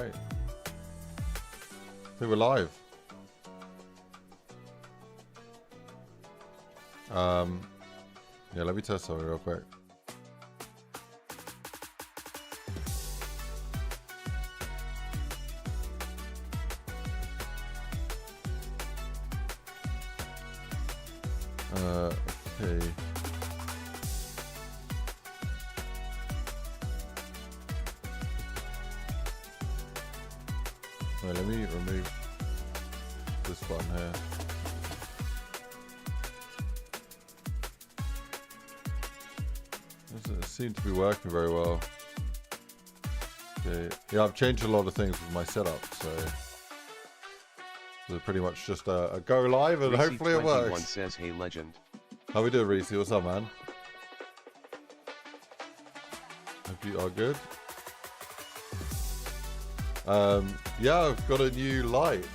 Alright. I think we're live. Yeah, let me test something real quick. Okay. Wait, let me remove this button here. Doesn't seem to be working very well. Okay. Yeah, I've changed a lot of things with my setup, so pretty much just a go live and hopefully it works. Says, "Hey, legend." How we doing, Reese? What's up, man? Hope you are good. Yeah, I've got a new light.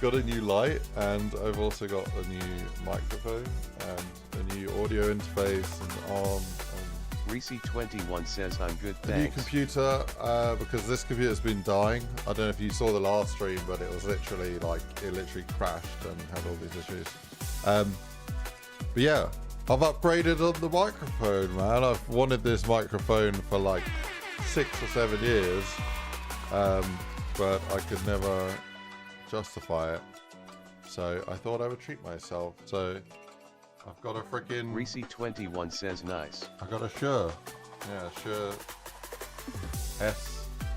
Got a new light, and I've also got a new microphone and a new audio interface and arm. Reese21 says, "I'm good, A new computer, because this computer's been dying. I don't know if you saw the last stream, but it was literally like, it literally crashed and had all these issues. But yeah, I've upgraded on the microphone, man. I've wanted this microphone for like 6 or 7 years, but I could never justify it. So I thought I would treat myself. So I've got a freaking... Reese21 says, "Nice." I got a Shure. Yeah, Shure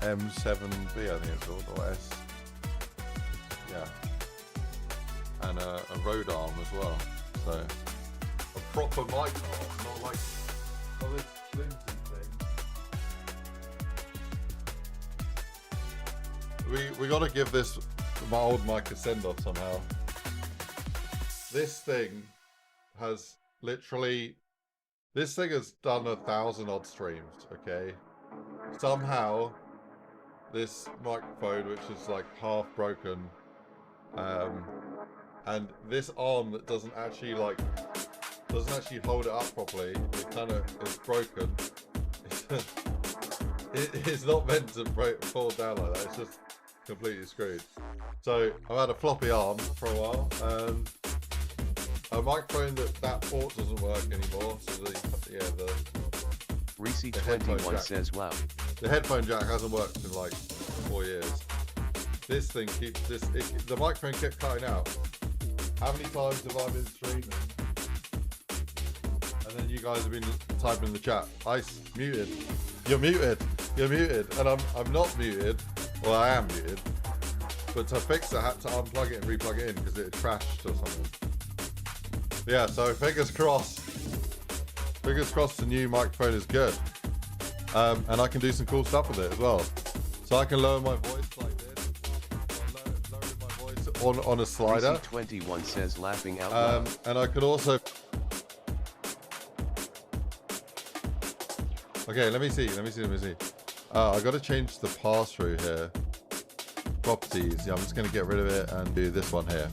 SM7B, I think it's called, or S. Yeah. And a Rode arm as well. So a proper mic arm, not like this flimsy thing. We gotta give this my old mic a send off somehow. This thing has literally, this thing has done 1,000 odd streams, okay? Somehow this microphone, which is like half broken, and this arm that doesn't actually hold it up properly, it kind of is broken. It's not meant to fall down like that, it's just completely screwed. So I've had a floppy arm for a while, and a microphone that port doesn't work anymore, so the Reese21 says, "Wow." The headphone jack hasn't worked in like 4 years. This thing keeps the microphone kept cutting out. How many times have I been streaming? And then you guys have been typing in the chat, "Ice, muted. You're muted. You're muted." And I'm not muted. Well, I am muted. But to fix it, I had to unplug it and replug it in because it had crashed or something. Yeah, so fingers crossed. Fingers crossed the new microphone is good. And I can do some cool stuff with it as well. So I can lower my voice like this. Lower my voice on a slider. Reese21 says, "Laughing out loud." And I could also... Okay, let me see. I got to change the pass-through here. Properties. Yeah, I'm just going to get rid of it and do this one here.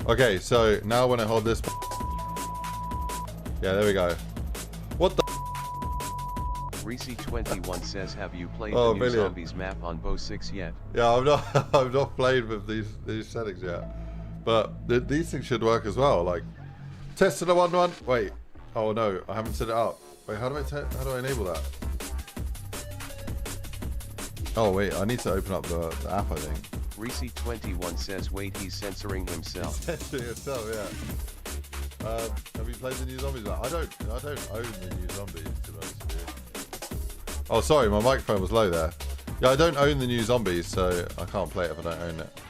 Okay, so now when I hold this... Yeah, there we go. What the... Reese21 says, "Have you played the new Zombies map on Bo 6 yet?" Yeah, I've not played with these settings yet. But these things should work as well. Like, testing a 1-1. Wait. Oh no, I haven't set it up. Wait, how do I enable that? Oh wait, I need to open up the app, I think. Reese21 says, "Wait, he's censoring himself." Censoring himself, yeah. Have you played the new Zombies map? I don't own the new Zombies, to be honest with you. Oh, sorry, my microphone was low there. Yeah, I don't own the new Zombies, so I can't play it if I don't own it.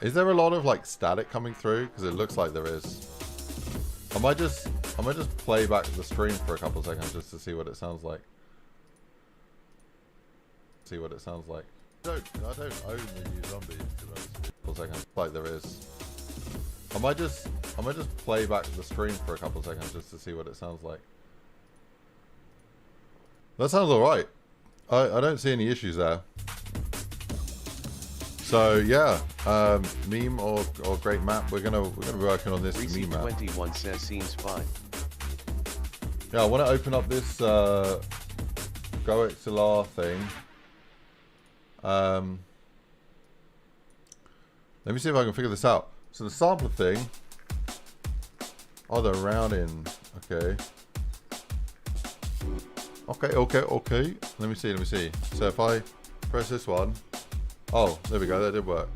Is there a lot of like static coming through? Because it looks like there is. I might just play back the stream for a couple of seconds just to see what it sounds like. I don't own the new Zombies, to be honest with you. For a second, like there is. I might just play back the stream for a couple of seconds just to see what it sounds like. That sounds alright. I don't see any issues there. So yeah, meme or great map. We're gonna be working on this meme map. Reese21 says, "Seems fine." Yeah, I want to open up this go go XLR thing. Let me see if I can figure this out. So the sampler thing. Oh, the rounding. Okay. Okay. Let me see. So if I press this one. Oh, there we go. That did work.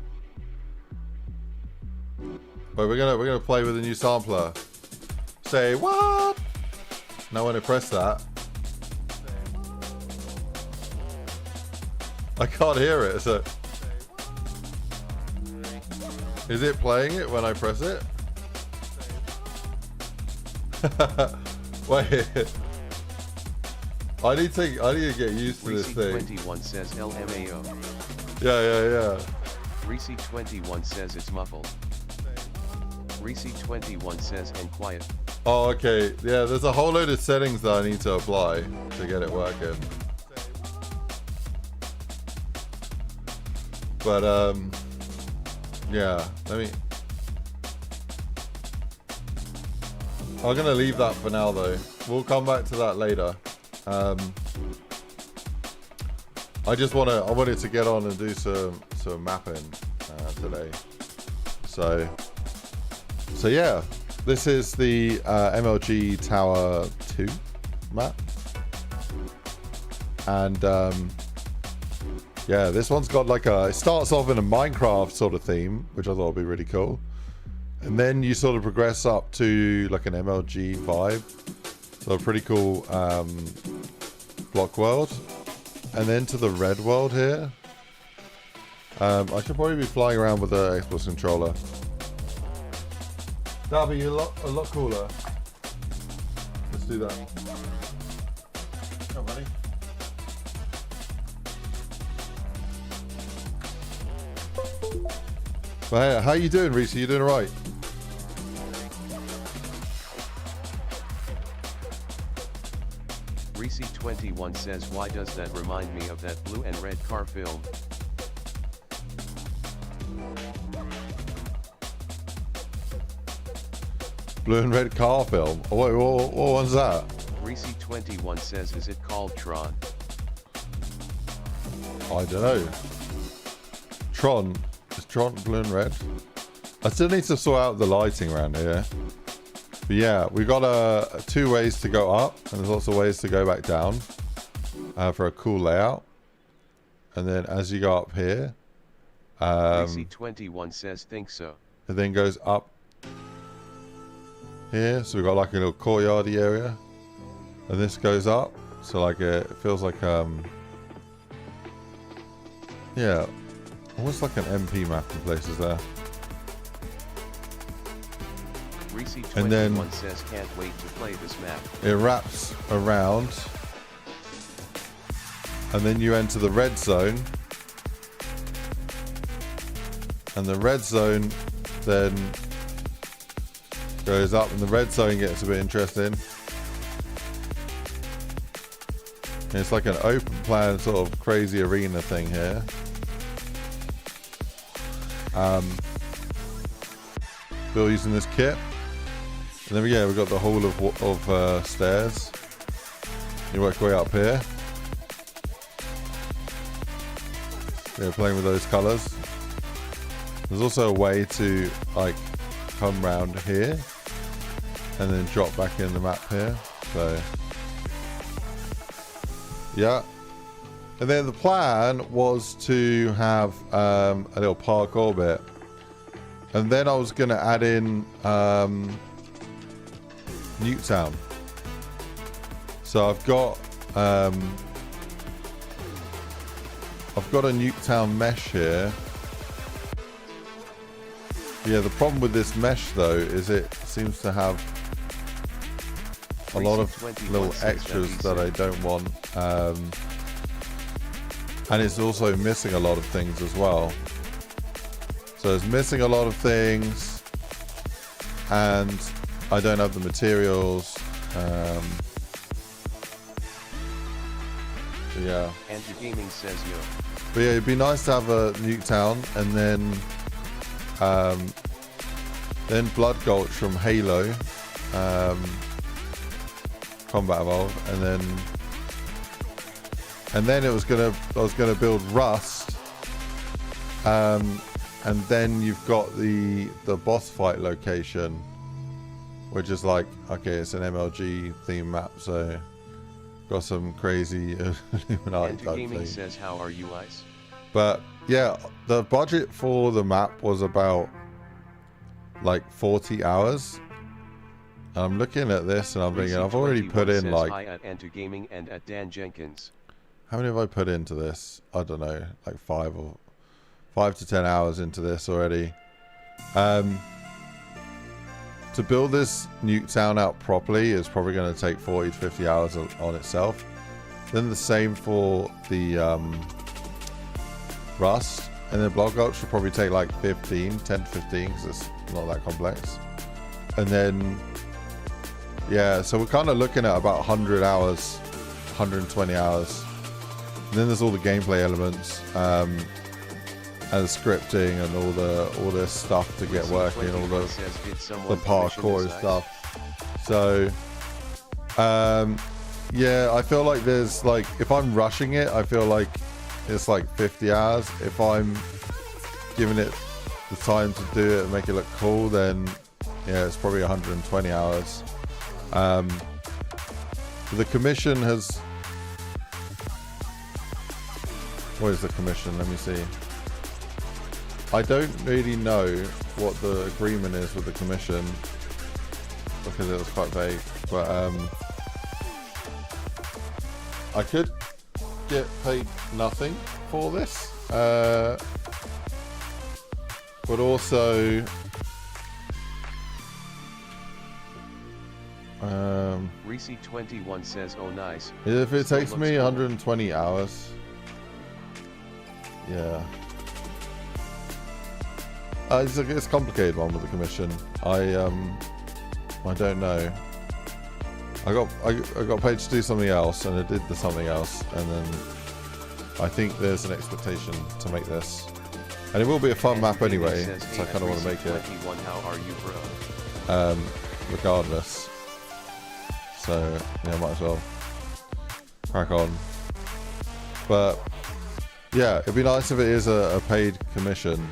But we're gonna play with a new sampler. Say what? Now when I press that, I can't hear it. So is it playing it when I press it? Wait. I need to get used to this thing. 21 says LMAO. Yeah. Reese21 says it's muffled. Reese21 says and quiet. Oh, okay. Yeah, there's a whole load of settings that I need to apply to get it working. But yeah. I'm gonna leave that for now, though. We'll come back to that later. I wanted to get on and do some mapping today. So yeah, this is the MLG Tower 2 map, and yeah, this one's got like it starts off in a Minecraft sort of theme, which I thought would be really cool, and then you sort of progress up to like an MLG vibe. So a pretty cool block world, and then to the red world here. I should probably be flying around with the Xbox controller. That'll be a lot cooler. Let's do that. Come on, buddy. But hey, how you doing, Reese? You doing alright? Reese21 says, why does that remind me of that blue and red car film? Blue and red car film? Oh, wait, what one's that? Reese21 says, is it called Tron? I don't know. Tron? Is Tron blue and red? I still need to sort out the lighting around here. But yeah, we've got 2 ways to go up, and there's lots of ways to go back down for a cool layout. And then as you go up here, Reese21 says, think so. It then goes up here, so we've got like a little courtyardy area, and this goes up, so like it feels like yeah, almost like an MP map in places there. And then says, can't wait to play this map. It wraps around, and then you enter the red zone, and the red zone then goes up, and the red zone gets a bit interesting. And it's like an open plan sort of crazy arena thing here. Still using this kit. And then we've got the whole of stairs. You work your way up here. Yeah, playing with those colours. There's also a way to like come round here and then drop back in the map here. So yeah. And then the plan was to have a little parkour bit. And then I was going to add in Newtown. So I've got a Newtown mesh here. Yeah, the problem with this mesh though is it seems to have a lot of little extras that I don't want, and it's also missing a lot of things as well. So it's missing a lot of things, and I don't have the materials. Yeah. Andrew Gaming says yo. But yeah, it'd be nice to have a Nuketown, and then Blood Gulch from Halo, Combat Evolve, and then and then I was gonna build Rust, and then you've got the boss fight location, which is like, okay, it's an MLG theme map, so got some crazy Illuminati type Gaming thing. says, how are you, Ice? But yeah, the budget for the map was about like 40 hours. And I'm looking at this and I'm thinking, I've already put in like, hi at Gaming and at Dan Jenkins. how many have I put into this? I don't know, like 5 to 10 hours into this already. To build this Nuketown out properly is probably going to take 40 to 50 hours on itself. Then the same for the Rust, and then Block Gulch should probably take like 10 to 15, because it's not that complex. And then, yeah, so we're kind of looking at about 100 hours, 120 hours. And then there's all the gameplay elements, and the scripting and all this stuff to get working, all the parkour and stuff. So yeah, I feel like there's like, if I'm rushing it, I feel like it's like 50 hours. If I'm giving it the time to do it and make it look cool, then yeah, it's probably 120 hours. The commission has, what is the commission? Let me see. I don't really know what the agreement is with the commission, because it was quite vague, but I could get paid nothing for this, but also Reese21 says, oh nice. if it takes me 120 hours, yeah. It's a complicated one with the commission. I don't know. I got paid to do something else, and I did the something else, and then I think there's an expectation to make this, and it will be a fun map anyway. So I kind of want to make it. How are you, bro? Regardless. So yeah, might as well crack on. But yeah, it'd be nice if it is a paid commission.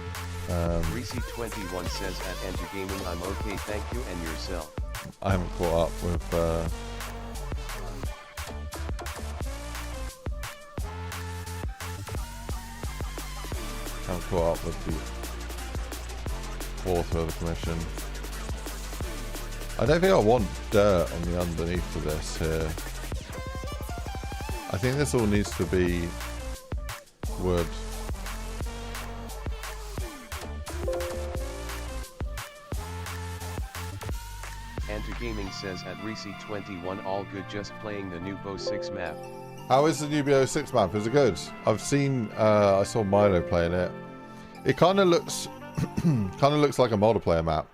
Reese21 says at Enter Gaming, I'm okay, thank you, and yourself. I haven't caught up with the author of the commission. I don't think I want dirt on the underneath of this here. I think this all needs to be wood. Enter Gaming says at Reese21, all good, just playing the new Bo 6 map. How is the new Bo 6 map? Is it good? I've seen, I saw Milo playing it. It kind of looks, like a multiplayer map.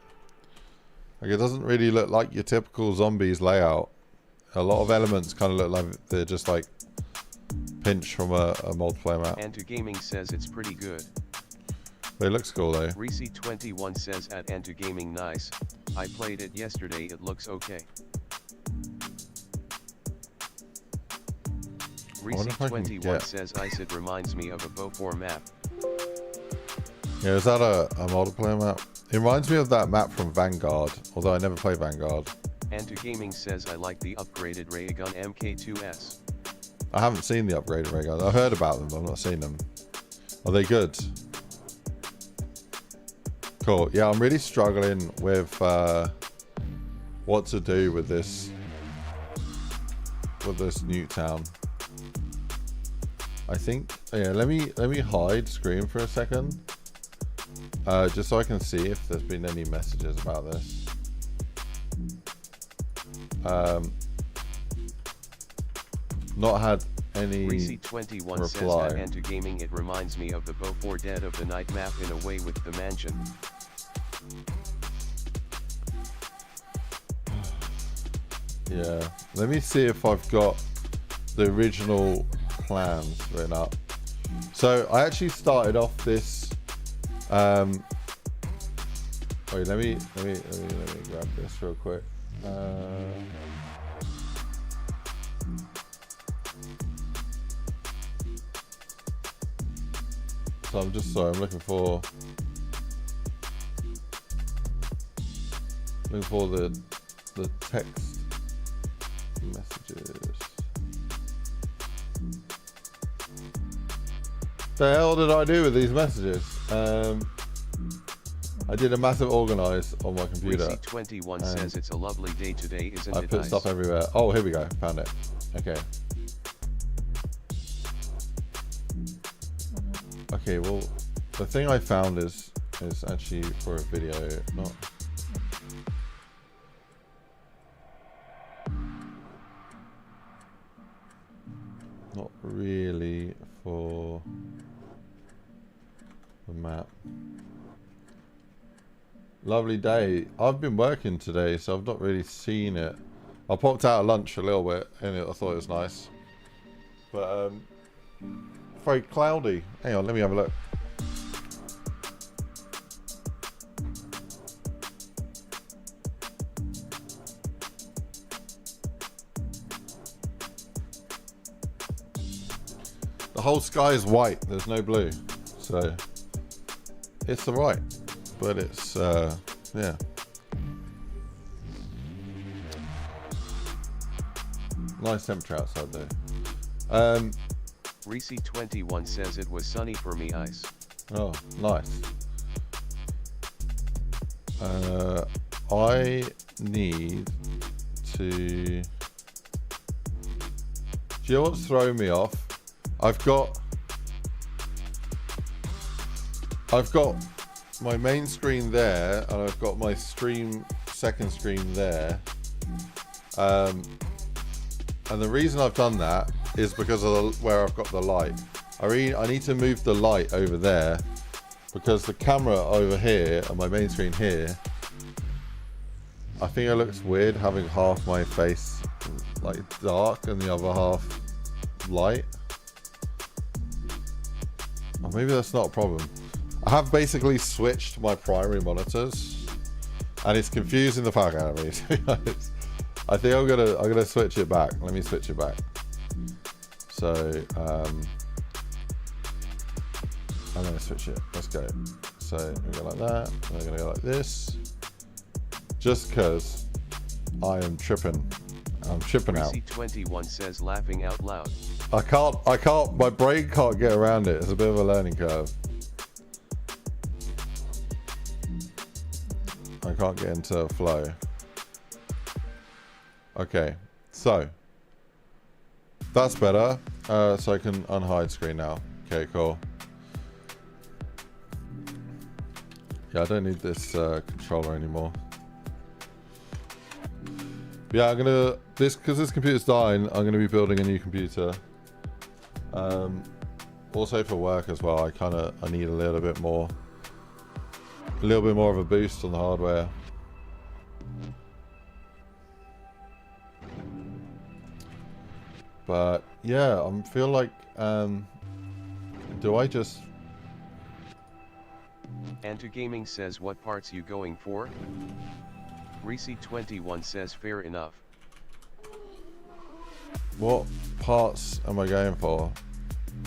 Like, it doesn't really look like your typical zombies layout. A lot of elements kind of look like they're just like pinched from a multiplayer map. Enter Gaming says it's pretty good. But it looks cool though. Reese21 says at Enter Gaming, nice. I played it yesterday, it looks okay. Reese21 says Ice, it reminds me of a Bo 4 map. Yeah, is that a multiplayer map? It reminds me of that map from Vanguard, although I never played Vanguard. Enter Gaming says I like the upgraded ray gun MK2S. I haven't seen the upgraded ray gun. I've heard about them, but I've not seen them. Are they good? Cool. Yeah, I'm really struggling with what to do with this Nuketown. I think, yeah, let me hide screen for a second, just so I can see if there's been any messages about this. Not had any Reese21 says at Enter Gaming, it reminds me of the Bo 4 Dead of the Night map in a way with the mansion. Yeah, let me see if I've got the original plans written up. So I actually started off this. Wait, let me grab this real quick. So I'm just sorry. I'm looking for the text messages. The hell did I do with these messages? I did a massive organize on my computer. Reese21 says it's a lovely day today, isn't I it? put stuff everywhere. Oh, here we go. Found it. Okay. Okay, well, the thing I found is actually for a video, not really for the map. Lovely day. I've been working today, so I've not really seen it. I popped out at lunch a little bit, and I thought it was nice. But very cloudy. Hang on, let me have a look. The whole sky is white. There's no blue, so it's alright. But it's yeah. Nice temperature outside though. Reese21 says it was sunny for me, Ice. Oh, nice. I need to... Do you know what's throwing me off? I've got my main screen there, and I've got my second screen there. And the reason I've done that is because of where I've got the light. I need to move the light over there because the camera over here and my main screen here, I think it looks weird having half my face like dark and the other half light. Or maybe that's not a problem. I have basically switched my primary monitors, and it's confusing the fuck out of me, to be honest. I think I'm gonna switch it back. Let me switch it back. So I'm gonna switch it. Let's go. So we go like that. And we're gonna go like this. Just because I am tripping. I'm tripping out. Reese21 says laughing out loud. I can't. My brain can't get around it. It's a bit of a learning curve. I can't get into a flow. Okay, so that's better. So I can unhide screen now. Okay, cool. Yeah, I don't need this controller anymore. Yeah, because this computer's dying, I'm gonna be building a new computer. Also for work as well, I need a little bit more of a boost on the hardware. But yeah, I feel like, do I just... Antu Gaming says what parts you going for? Reese21 says fair enough. What parts am I going for?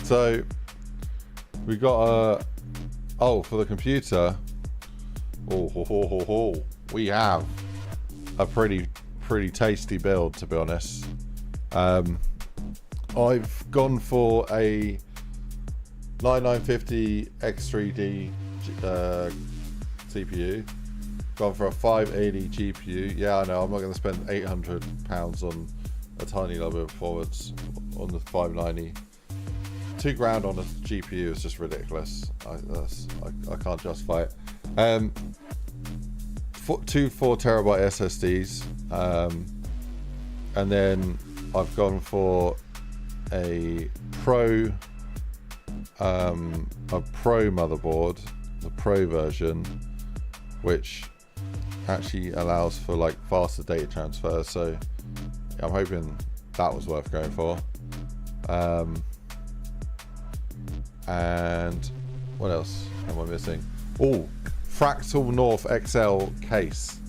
So we got for the computer. We have a pretty tasty build, to be honest. I've gone for a 9950 X3D CPU. Gone for a 580 GPU. Yeah, I know, I'm not going to spend £800 on a tiny little bit of performance on the 590. £2,000 on a GPU is just ridiculous. I can't justify it. Two 4TB SSDs, and then I've gone for a Pro motherboard, the Pro version, which actually allows for like faster data transfer. So I'm hoping that was worth going for. And what else am I missing? Oh, Fractal North XL case.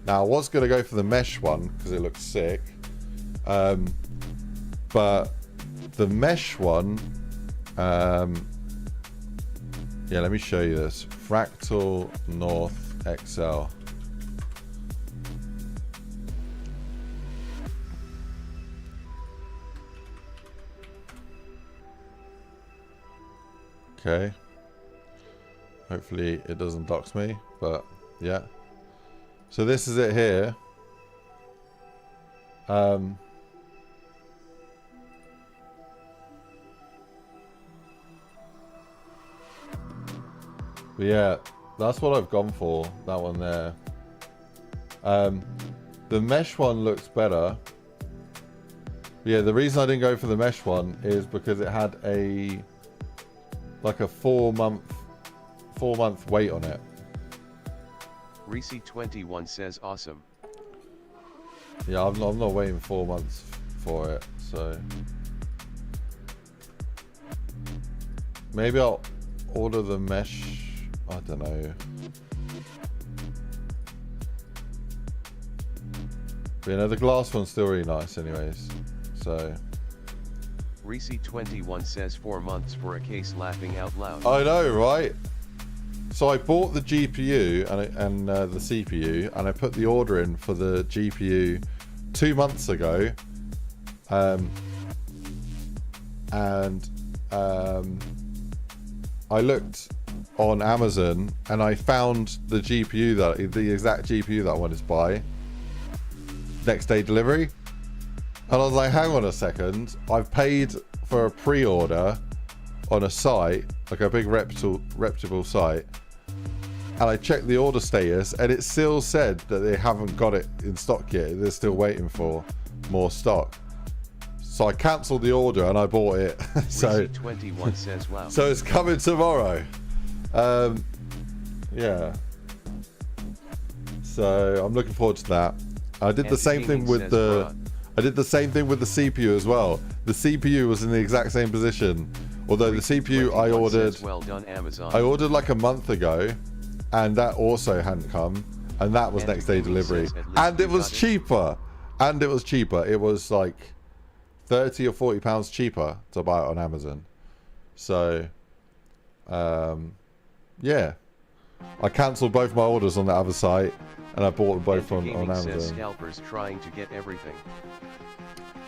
Now I was going to go for the mesh one because it looks sick, but the mesh one Yeah, let me show you this. Fractal North XL. Okay. Hopefully it doesn't dox me, but yeah. So this is it here. But yeah, that's what I've gone for, that one there. The mesh one looks better. Yeah, the reason I didn't go for the mesh one is because it had a like a 4 month wait on it. Reese21 says awesome. Yeah, I'm not waiting 4 months for it, so maybe I'll order the mesh. I don't know. But, you know, the glass one's still really nice anyways, so. Reese21 says 4 months for a case, laughing out loud. I know, right? So I bought the GPU and the CPU, and I put the order in for the GPU 2 months ago. I looked on Amazon and I found the exact GPU that I wanted to buy. Next day delivery. And I was like, hang on a second. I've paid for a pre-order on a site, like a big reputable site. And I checked the order status and it still said that they haven't got it in stock yet. They're still waiting for more stock. So I cancelled the order and I bought it. So 21 says wow. So it's coming tomorrow. Yeah. So I'm looking forward to that. I did the same thing with the CPU as well. The CPU was in the exact same position. Although the CPU I ordered, well done, Amazon. I ordered like a month ago, and that also hadn't come, and that was next day delivery, and it was cheaper. It was like 30 or 40 pounds cheaper to buy it on Amazon. So, yeah, I cancelled both my orders on the other site, and I bought them both on Amazon. Scalpers trying to get everything.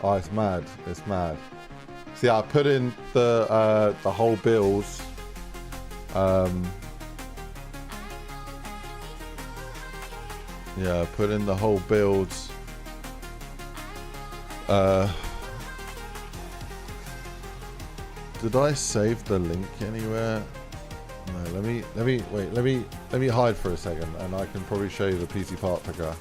Oh, it's mad! It's mad. See, I put in the whole build. Yeah, I put in the whole build. Did I save the link anywhere? No, let me hide for a second, and I can probably show you the PC part picker.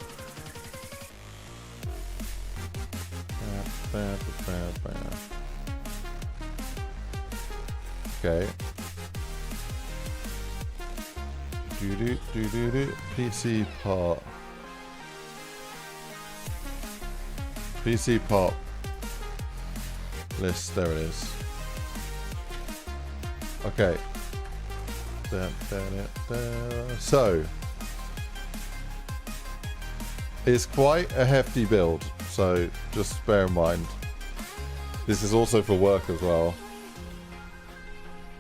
Okay. PC part list. There it is. Okay. So it's quite a hefty build, so just bear in mind. This is also for work as well,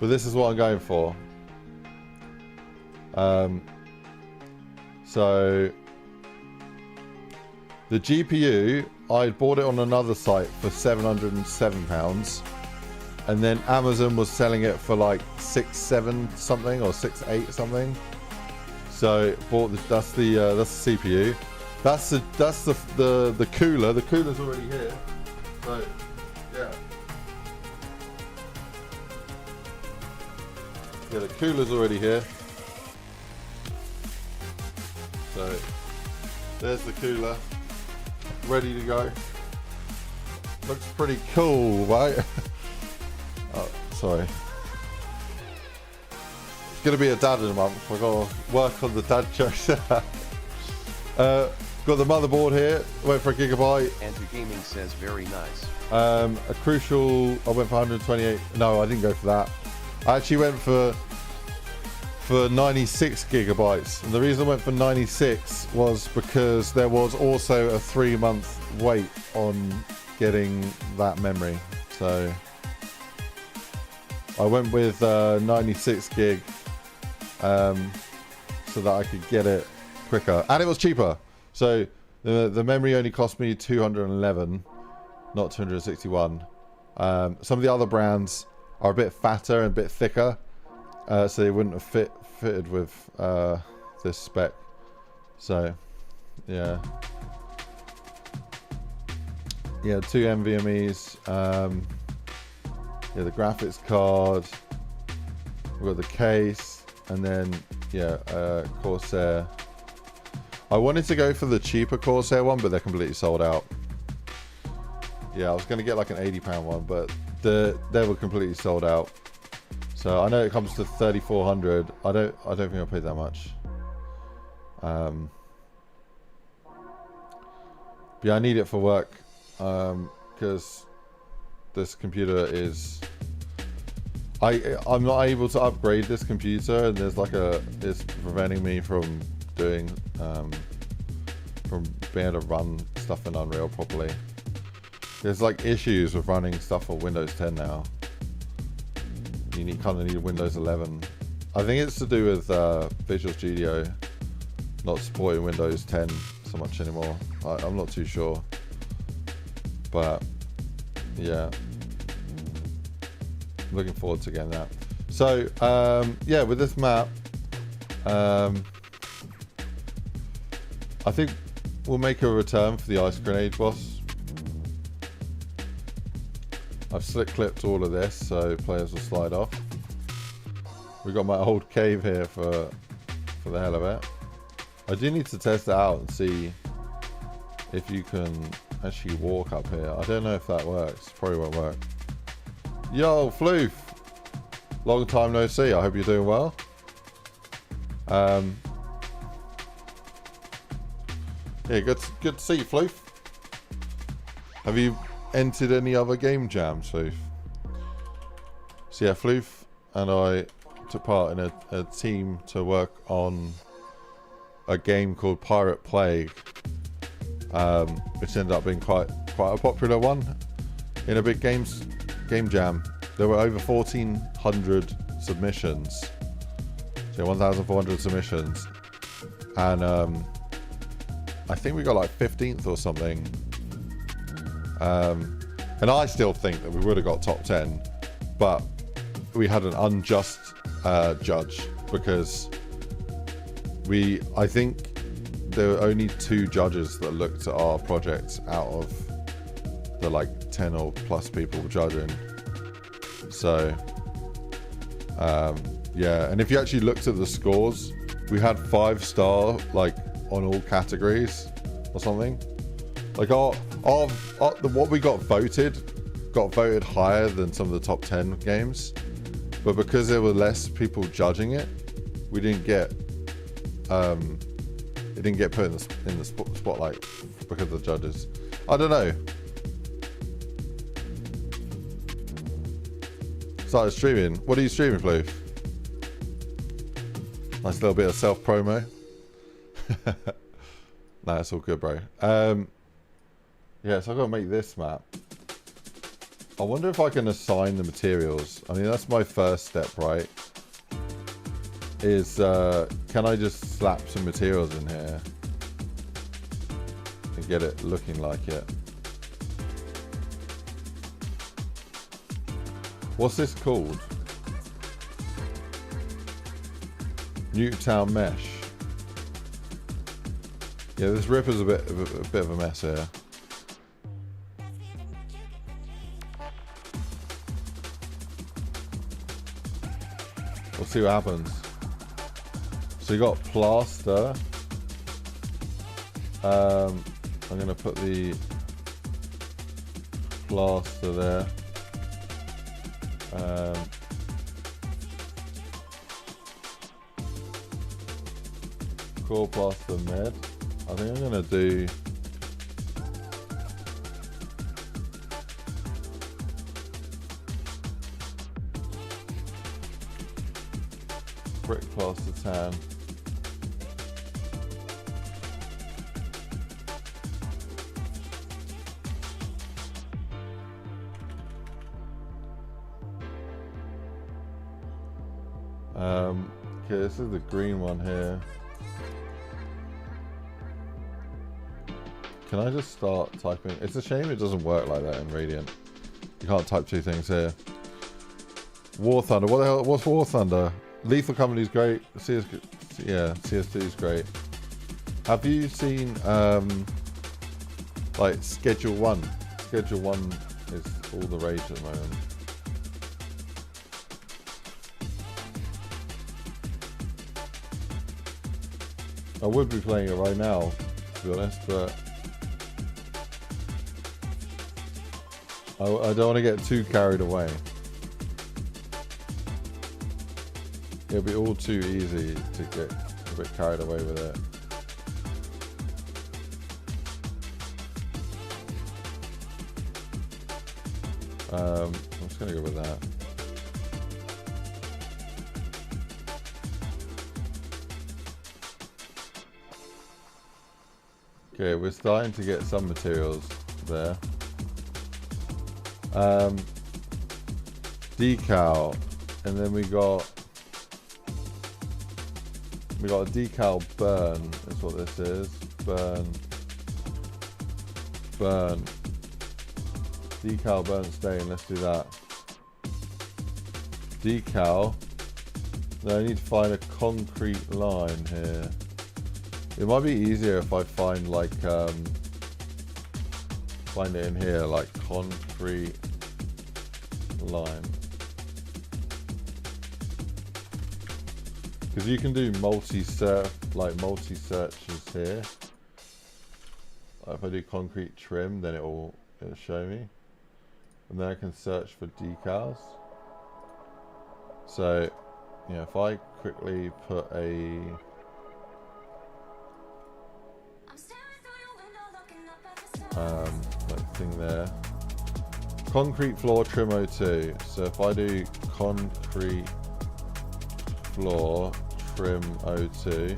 but this is what I'm going for. So the GPU, I bought it on another site for £707, and then Amazon was selling it for like 6.7 something or 6.8 something. So bought that's the CPU. That's the cooler. The cooler's already here. So yeah. Yeah, the cooler's already here. So there's the cooler, ready to go. Looks pretty cool, right? Oh, sorry. It's gonna be a dad in a month. I've got to work on the dad jokes. Got the motherboard here. Went for a gigabyte. Andrew Gaming says very nice. A Crucial. I went for 128. No, I didn't go for that. I actually went for 96 gigabytes, and the reason I went for 96 was because there was also a 3-month wait on getting that memory. So I went with 96 gig, so that I could get it quicker, and it was cheaper. So the memory only cost me 211, not 261. Some of the other brands are a bit fatter and a bit thicker, so they wouldn't have fitted with this spec. So yeah, 2 NVMe's. Yeah, the graphics card. We've got the case, and then Corsair. I wanted to go for the cheaper Corsair one, but they're completely sold out. Yeah, I was going to get like an £80 one, but they were completely sold out. So I know it comes to 3,400. I don't think I paid that much. But yeah, I need it for work, because this computer is. I'm not able to upgrade this computer, and there's like it's preventing me from doing from being able to run stuff in Unreal properly. There's like issues with running stuff on Windows 10 now. You kind of need Windows 11. I think it's to do with Visual Studio not supporting Windows 10 so much anymore. I'm not too sure, but yeah, looking forward to getting that. So yeah, with this map, I think we'll make a return for the IceGrenade boss. I've slick clipped all of this so players will slide off. We got my old cave here for the hell of it. I do need to test it out and see if you can actually walk up here. I don't know if that works. Probably won't work. Yo, Floof! Long time no see. I hope you're doing well. Yeah, good to see you, Floof. Have you entered any other game jams, Floof? So yeah, Floof and I took part in a team to work on a game called Pirate Plague, which ended up being quite a popular one in a big game jam. There were over 1,400 submissions, so 1,400 submissions, and I think we got like 15th or something. And I still think that we would have got top 10, but we had an unjust judge, because I think there were only 2 judges that looked at our project out of the like 10 or plus people judging. So yeah, and if you actually looked at the scores, we had 5-star like on all categories or something. Like what we got voted higher than some of the top 10 games, but because there were less people judging it, we didn't get it didn't get put in the spotlight because of the judges. I don't know. Started streaming. What are you streaming, Floof? Nice little bit of self promo. Nah, it's all good, bro. Yeah, so I've got to make this map. I wonder if I can assign the materials. I mean, that's my first step, right? Is can I just slap some materials in here and get it looking like it? What's this called? Newtown Mesh. Yeah, this ripper's a bit of a mess here. We'll see what happens. So you got plaster. I'm gonna put the plaster there. Core plaster mid. I think I'm gonna do brick plaster tan. Okay, this is the green one here. Can I just start typing? It's a shame it doesn't work like that in Radiant. You can't type two things here. War Thunder. What the hell? What's War Thunder? Lethal Company's great. CS2 is great. Have you seen like Schedule 1? Schedule 1 is all the rage at the moment. I would be playing it right now, to be honest, but I don't want to get too carried away. It'll be all too easy to get a bit carried away with it. I'm just going to go with that. Okay, we're starting to get some materials there. Decal, and then we got a decal burn, is what this is. Burn. Decal burn stain, let's do that. Decal. Now I need to find a concrete line here. It might be easier if I find like find it in here, like concrete line. Because you can do multi-searches here. If I do concrete trim, then it'll show me, and then I can search for decals. So, yeah, if I quickly put a like thing there, concrete floor trim 02. So if I do concrete floor trim 02,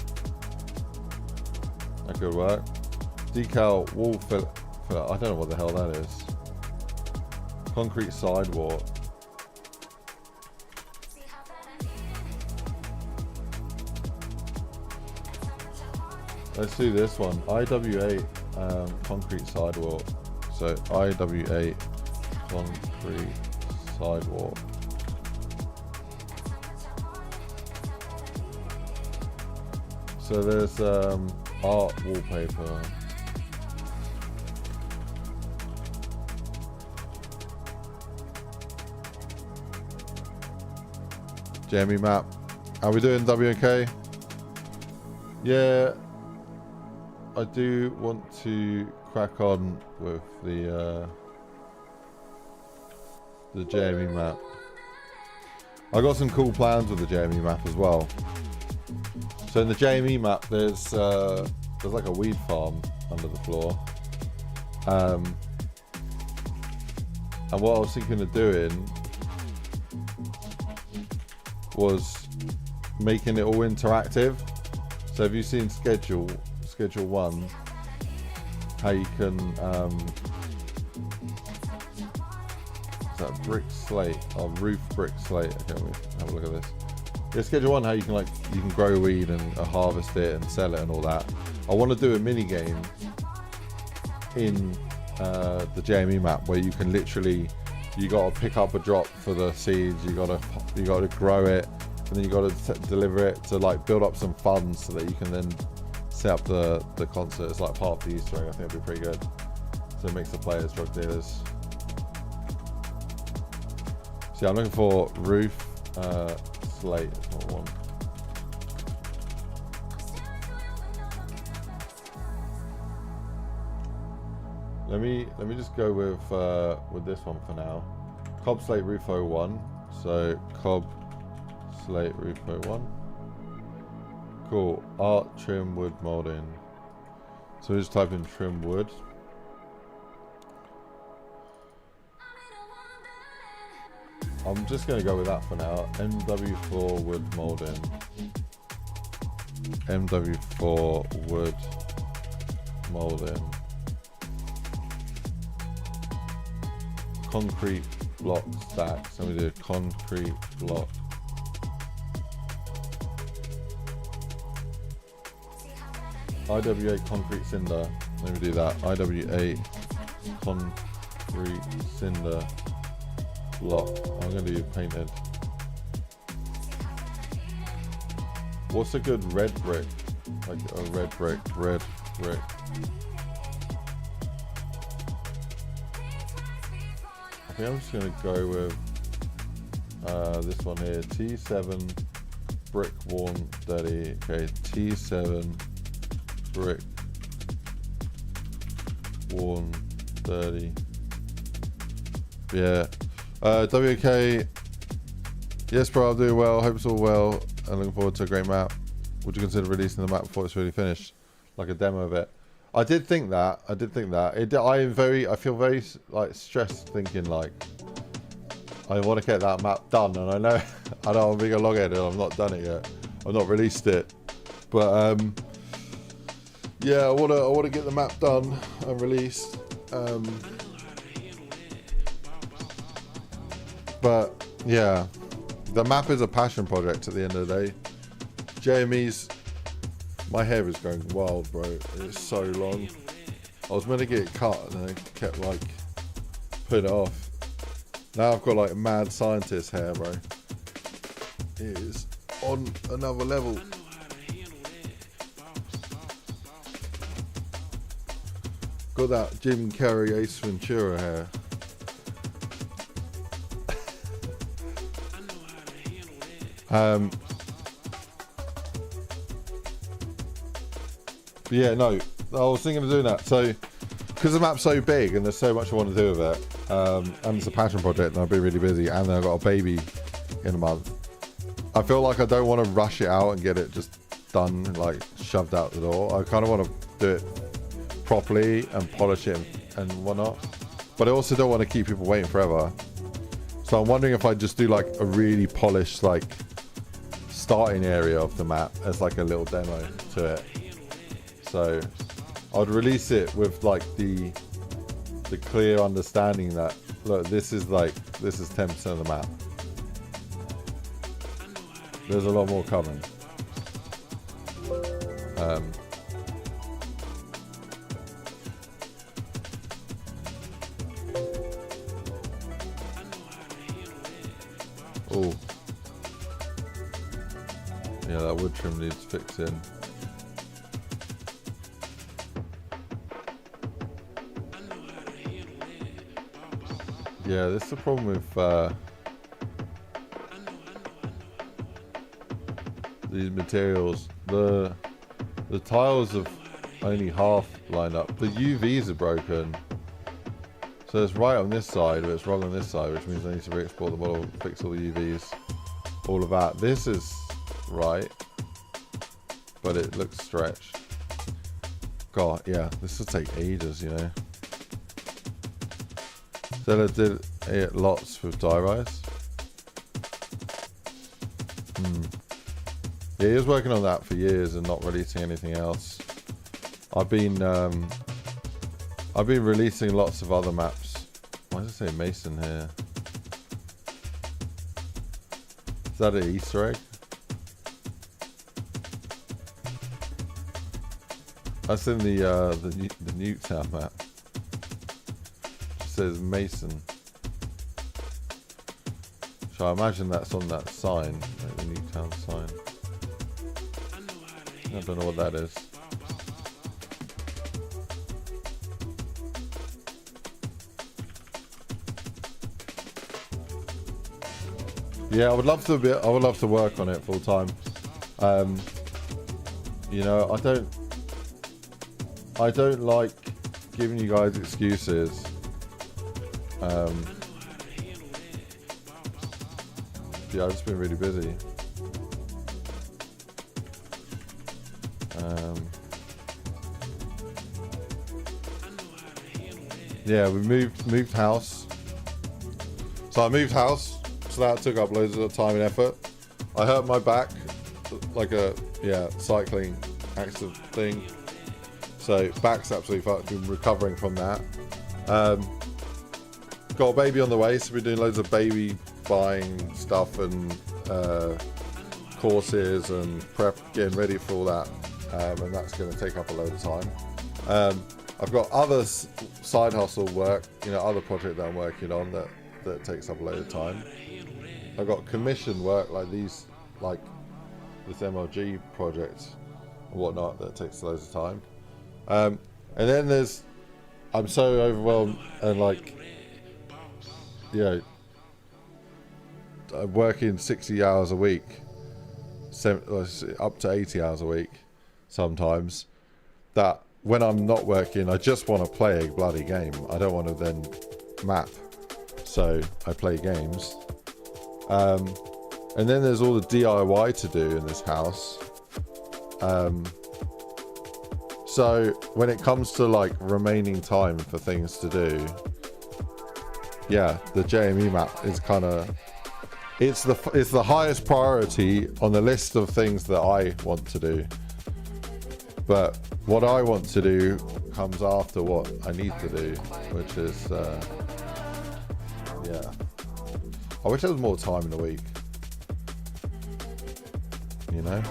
that could work. Decal wall fill. I don't know what the hell that is. Concrete sidewalk. Let's do this one. IW8 concrete sidewalk. So IW8 concrete sidewalk. So there's art wallpaper. Jamie map. How we doing, WK? Yeah, I do want to crack on with the Jamie map. I got some cool plans with the Jamie map as well. So in the Jamie map, there's like a weed farm under the floor, and what I was thinking of doing was making it all interactive. So have you seen schedule 1, how you can is that brick slate or roof brick slate? Okay, let me have a look at this. Yeah, schedule 1, how you can grow weed and harvest it and sell it and all that. I want to do a mini game in the JME map where you can literally, you got to pick up a drop for the seeds, you got to grow it, and then you got to deliver it to like build up some funds so that you can then set up the concert. It's like part of the Easter egg. I think it'd be pretty good. So it makes the players drug dealers. So yeah, I'm looking for roof slate. It's not one. Let me just go with this one for now. Cob slate roof 01. So cob slate roof 01. Cool. Art trim wood molding. So we just type in trim wood. I'm just going to go with that for now. MW4 wood molding. MW4 wood molding. Concrete block stack. So we do concrete block IWA concrete cinder. Let me do that. IWA concrete cinder block. I'm gonna do painted. What's a good red brick? Like a red brick. I think I'm just gonna go with this one here. T7 brick worn dirty. Okay, T7 brick worn dirty. Yeah. WK. Yes, bro, I'll do well. Hope it's all well. I'm looking forward to a great map. Would you consider releasing the map before it's really finished, like a demo of it? I did think that. I feel very like stressed, thinking like I want to get that map done, and I know I'm being a loghead and I've not done it yet. I've not released it, but yeah, I want to get the map done and released. But yeah, the map is a passion project at the end of the day. JME's, my hair is going wild, bro. It's so long. I was meant to get it cut and I kept like putting it off. Now I've got like mad scientist hair, bro. It is on another level. Got that Jim Carrey Ace Ventura hair. Yeah, no, I was thinking of doing that. So, because the map's so big and there's so much I want to do with it, and it's a passion project and I'll be really busy, and then I've got a baby in a month, I feel like I don't want to rush it out and get it just done, like shoved out the door. I kind of want to do it properly and polish it and whatnot, but I also don't want to keep people waiting forever. So I'm wondering if I just do like a really polished like starting area of the map as like a little demo to it. So I'd release it with like the clear understanding that, look, this is 10% of the map. There's a lot more coming. Oh, yeah, that wood trim needs fixing. Yeah, this is the problem with these materials. The tiles have only half lined up. The UVs are broken. So it's right on this side, but it's wrong on this side, which means I need to re-export the model, fix all the UVs, all of that. This is right, but it looks stretched. God, yeah, this will take ages, you know. So I did lots with dye rise. Yeah, he was working on that for years and not releasing anything else. I've been releasing lots of other maps. Why does it say Mason here? Is that an Easter egg? That's in the Newtown map. It says Mason. So I imagine that's on that sign, like the Newtown sign. I don't know what that is. Yeah, I would love to work on it full time. You know, I don't like giving you guys excuses. Yeah, I've just been really busy. Yeah, we moved house. So I moved house, so that took up loads of time and effort. I hurt my back, like a cycling accident thing. So back's absolutely fucked. Been recovering from that. Got a baby on the way, so we're doing loads of baby buying stuff and courses and prep, getting ready for all that. and that's going to take up a load of time. I've got other side hustle work, you know, other project that I'm working on that takes up a load of time. I've got commission work like this MLG project and whatnot that takes loads of time. And then I'm so overwhelmed and like, you know, I'm working 60 hours a week, up to 80 hours a week sometimes, that when I'm not working, I just want to play a bloody game. I don't want to then map. So I play games. And then there's all the DIY to do in this house. So when it comes to like remaining time for things to do, yeah, the JME map is kind of, it's the highest priority on the list of things that I want to do. But what I want to do comes after what I need to do, which is, yeah. I wish there was more time in the week, you know?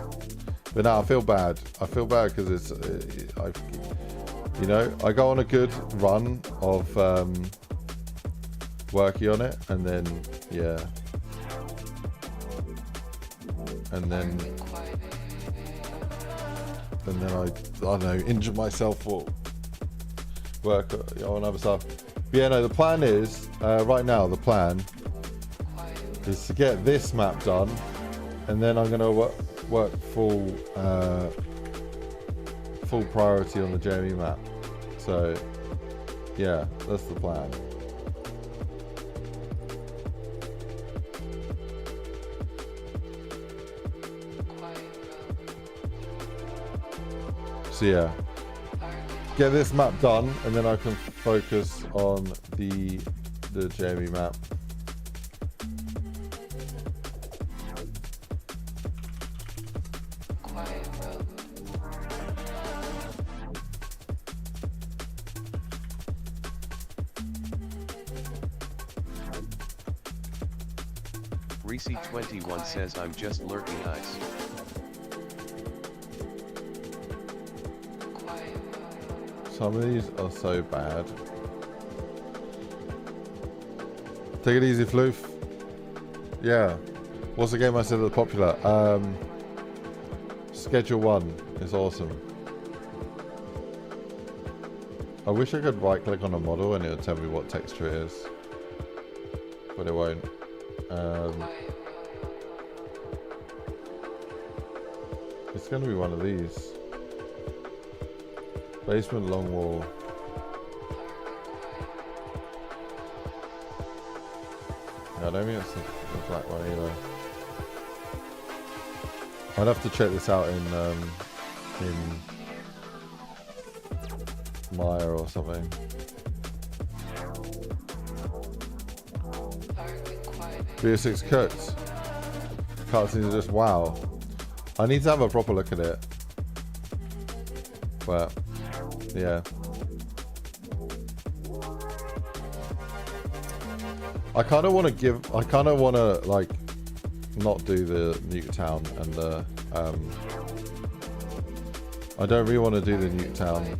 But no, I feel bad. I feel bad because you know, I go on a good run of working on it, and then, yeah. And then I don't know, injure myself or work on other stuff. But yeah, no, the plan is, right now, the plan is to get this map done, and then I'm going to work full priority on the JME map. So, yeah, that's the plan. So yeah, get this map done, and then I can focus on the JME map. Reese21 says I'm just lurking ice. Some of these are so bad. Take it easy, Floof. Yeah. What's the game I said that's popular? Schedule 1 is awesome. I wish I could right click on a model and it would tell me what texture it is. But it won't. It's going to be one of these. Basement long wall. No, I don't think it's the black one either. I'd have to check this out in Maya or something. BO6 cuts. Cutscenes are just wow. I need to have a proper look at it. But yeah. I kind of want to like not do the Nuketown and the I don't really want to do the Nuketown.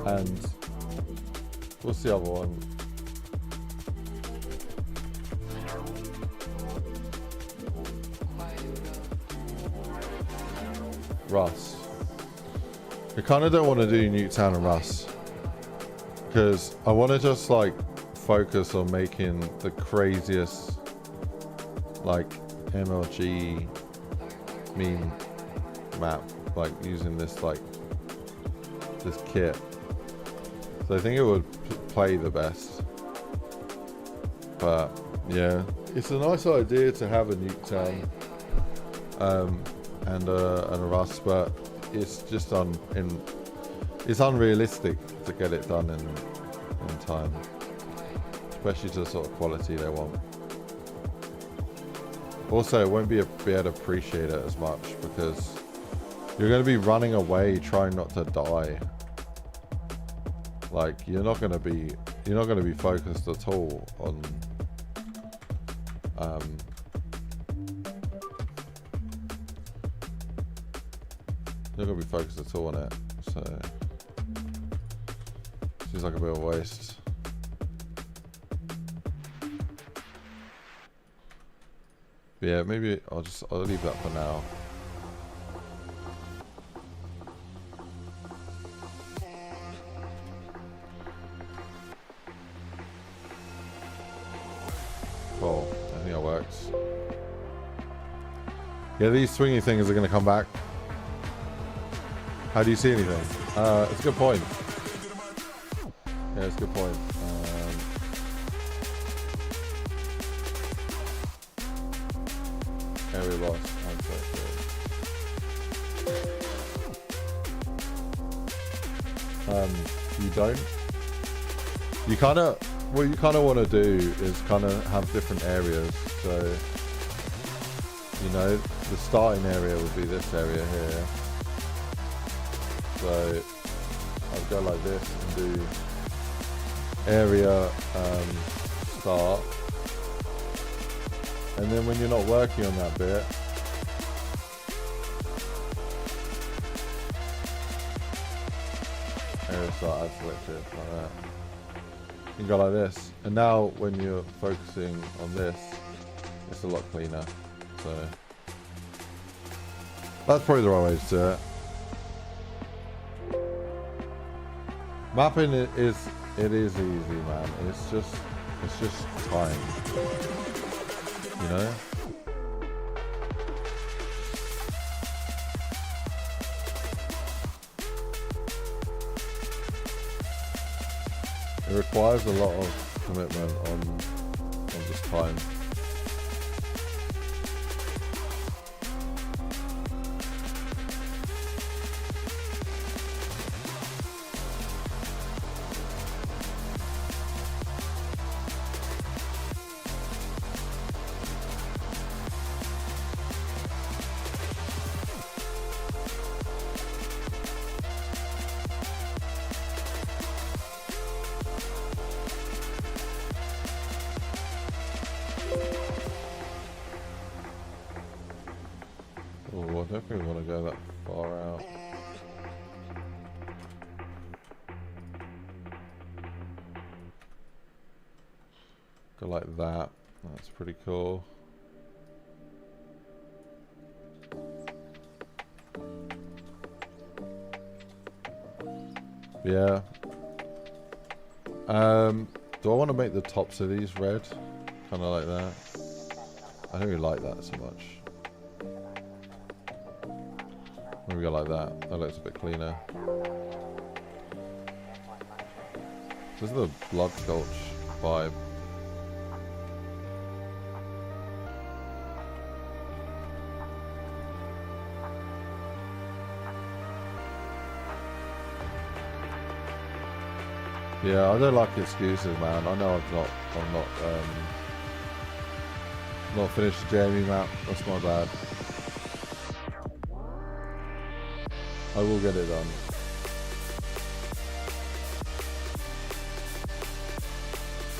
And what's the other one? Russ. I kind of don't want to do Nuketown and Russ because I want to just like focus on making the craziest like MLG meme map, like using this kit. So I think it would play the best. But yeah, it's a nice idea to have a Nuketown and a Rust, but it's just it's unrealistic to get it done in time, especially to the sort of quality they want. Also, it won't be able to appreciate it as much because you're going to be running away trying not to die. Like you're not going to be focused at all on You're not gonna be focused at all on it, so seems like a bit of a waste. But yeah, maybe I'll leave that for now. Cool. I think that works. Yeah, these swingy things are going to come back. How do you see anything? It's a good point. Yeah, it's a good point. Area lost. You don't. You kind of. What you kind of want to do is kind of have different areas. So, you know, the starting area would be this area here. So, I'll go like this and do area start. And then when you're not working on that bit, area start, I've selected like that. You can go like this, and now when you're focusing on this, it's a lot cleaner. So that's probably the right way to do it. Mapping it is easy, man. It's just time, you know. It requires a lot of commitment on just time. Oh, I definitely want to go that far out. Go like that. That's pretty cool. Yeah. Do I want to make the tops of these red? Kind of like that. I don't really like that so much. Maybe go like that. That looks a bit cleaner. This is the Blood Gulch vibe. Yeah, I don't like excuses, man. I know I'm not finished the Jamie map. That's my bad. I will get it done.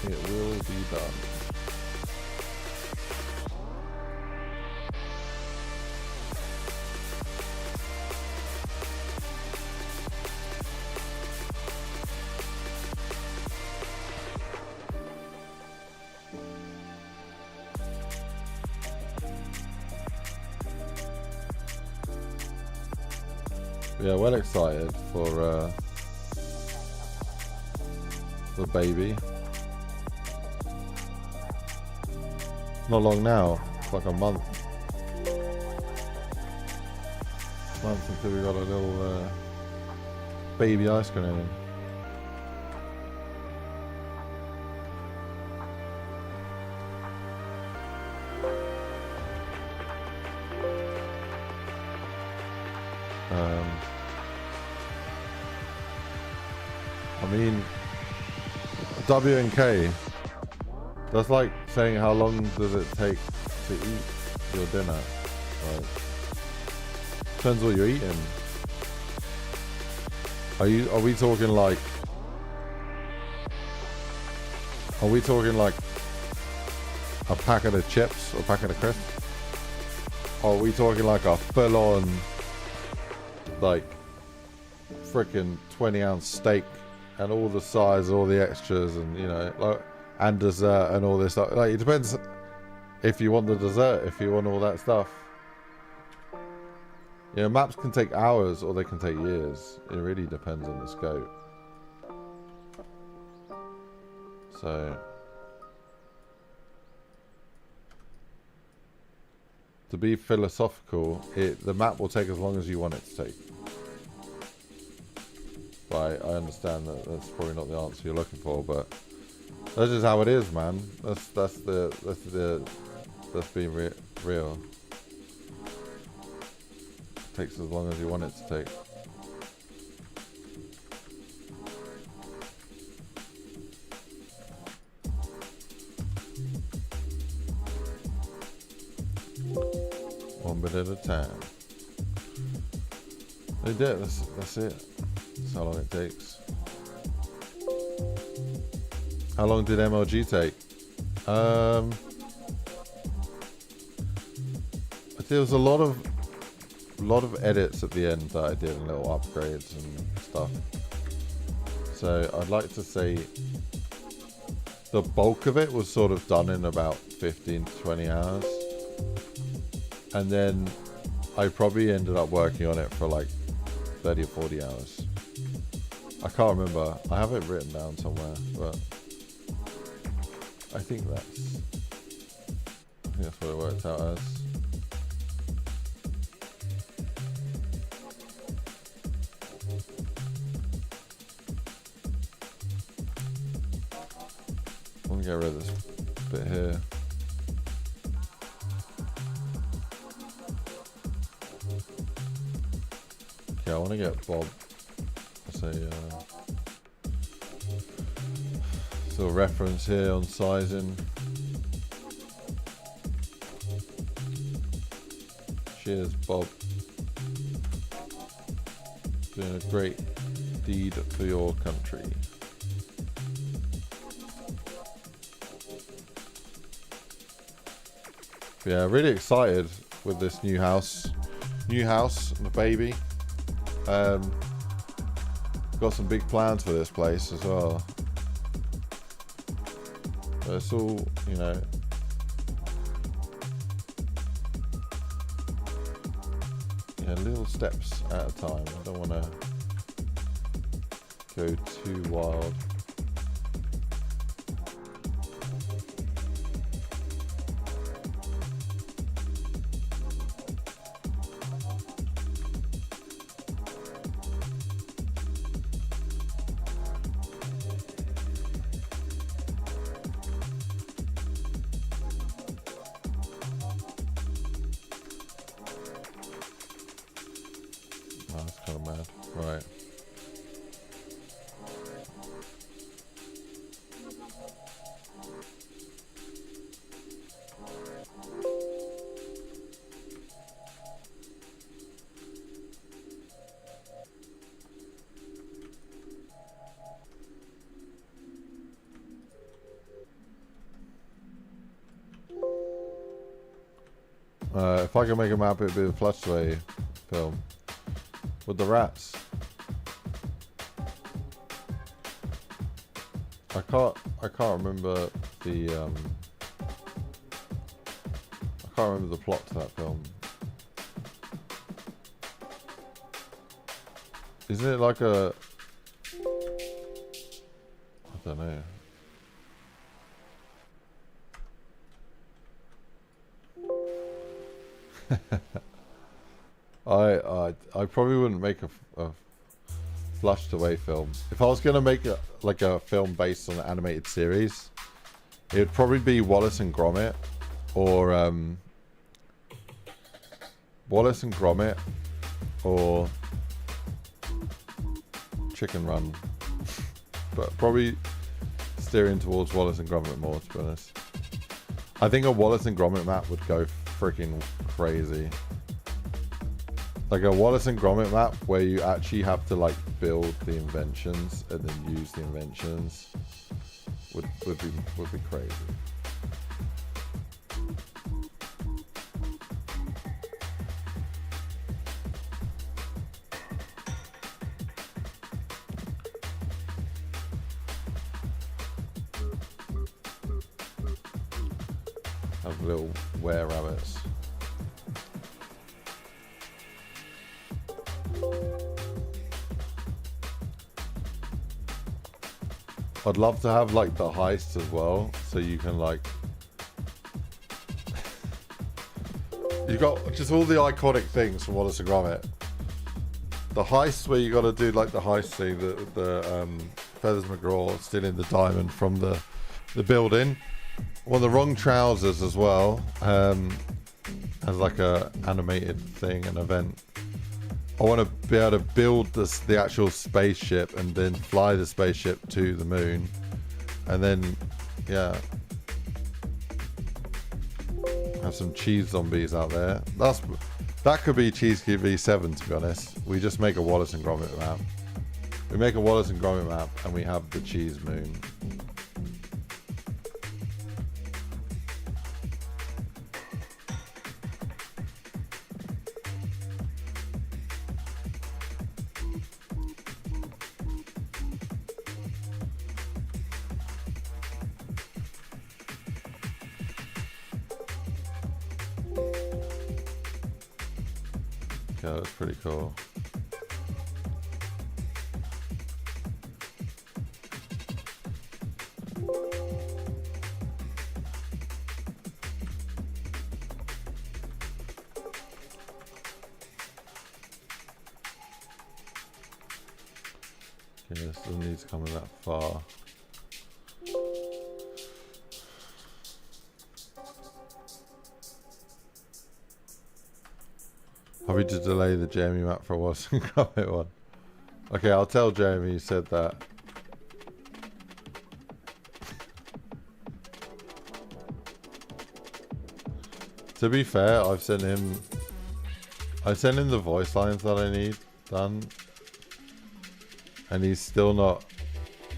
It will be done. Yeah, well excited for the baby. Not long now, it's like a month. Until we got a little baby IceGrenade. I mean, W and K, that's like saying how long does it take to eat your dinner. Like, depends what you're eating. Are we talking like a packet of chips or a packet of crisps? Or are we talking like a full-on like freaking 20-ounce steak and all the size, all the extras, and you know, like, and dessert and all this stuff. Like, it depends if you want the dessert, if you want all that stuff. You know, maps can take hours or they can take years. It really depends on the scope. So, to be philosophical, the map will take as long as you want it to take. But I understand that that's probably not the answer you're looking for, but that's just how it is, man. That's being real. It takes as long as you want it to take. One bit at a time. They did. That's it. That's how long it takes. How long did MLG take? There was a lot of edits at the end that I did, and little upgrades and stuff. So I'd like to say the bulk of it was sort of done in about 15 to 20 hours. And then I probably ended up working on it for like 30 or 40 hours. I can't remember. I have it written down somewhere, but I think that's what it worked out as. I'm gonna get rid of this bit here. Okay, I want to get Bob as a sort of reference here on sizing. Cheers, Bob. Doing a great deed for your country. Yeah, really excited with this new house. New house and the baby. Got some big plans for this place as well. But it's all, you know, yeah, little steps at a time. I don't want to go too wild. Right. If I can make a map, it'd be a Flushway film with the rats. I can't remember the plot to that film. Isn't it like a, I don't know. I probably wouldn't make a flushed away film. If I was gonna make a film based on an animated series, it would probably be Wallace and Gromit, or Wallace and Gromit, or Chicken Run. But probably steering towards Wallace and Gromit more, to be honest. I think a Wallace and Gromit map would go freaking crazy. Like a Wallace and Gromit map where you actually have to like build the inventions and then use the inventions would be crazy. have little were rabbits. I'd love to have like the heist as well, so you can like you got just all the iconic things from Wallace and Gromit. The heist where you got to do like the heist thing, the Feathers McGraw stealing the diamond from the building. Well, the wrong trousers as well, as like a animated thing, an event. I want to be able to build the actual spaceship and then fly the spaceship to the moon, and then yeah, have some cheese zombies out there. That could be Cheese Cube V7, to be honest. We just make a Wallace and Gromit map. We make a Wallace and Gromit map, and we have the cheese moon. Yeah, that's pretty cool. Okay, this doesn't need to come in that far. Probably to delay the Jeremy map for a Wallace and Gromit one. Okay, I'll tell Jeremy you said that. To be fair, I sent him the voice lines that I need done, and he's still not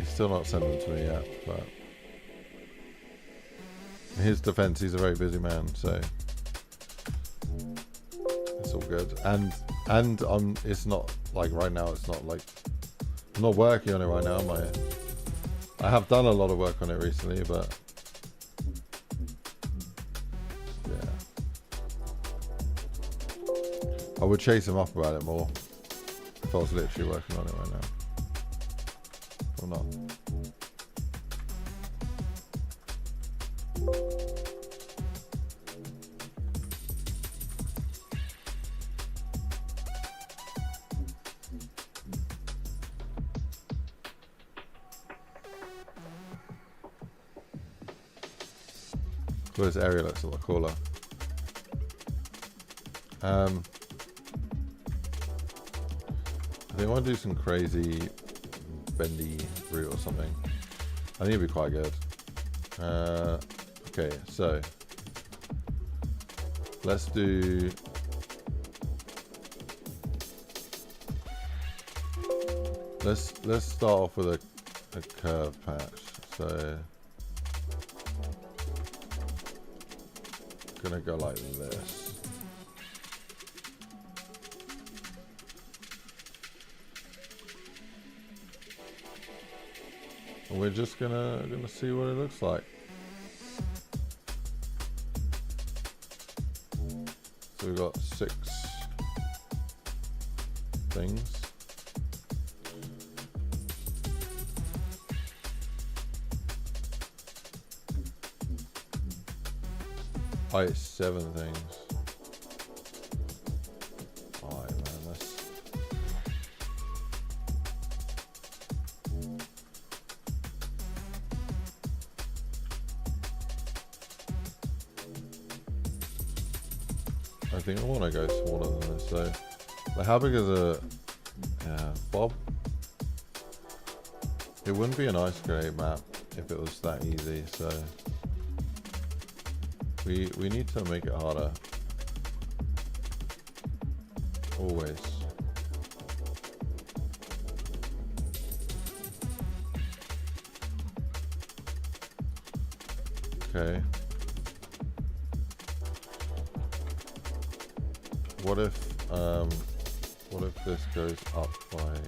sent them to me yet. But in his defense, he's a very busy man, so it's all good. And it's not like right now. It's not like I'm not working on it right now. I have done a lot of work on it recently, but yeah, I would chase him up about it more if I was literally working on it right now. Or not. Well, this area looks a lot cooler. I think I want to do some crazy bendy route or something. I think it'd be quite good. Okay, so let's do. Let's start off with a curve patch. So gonna go like this. And we're just gonna see what it looks like. So we've got 6 things. Ice 7 things. Alright, man, I think I want to go smaller than this, so like how big is a Bob? It wouldn't be an IceGrenade map if it was that easy, so we need to make it harder. Always. Okay. What if this goes up by...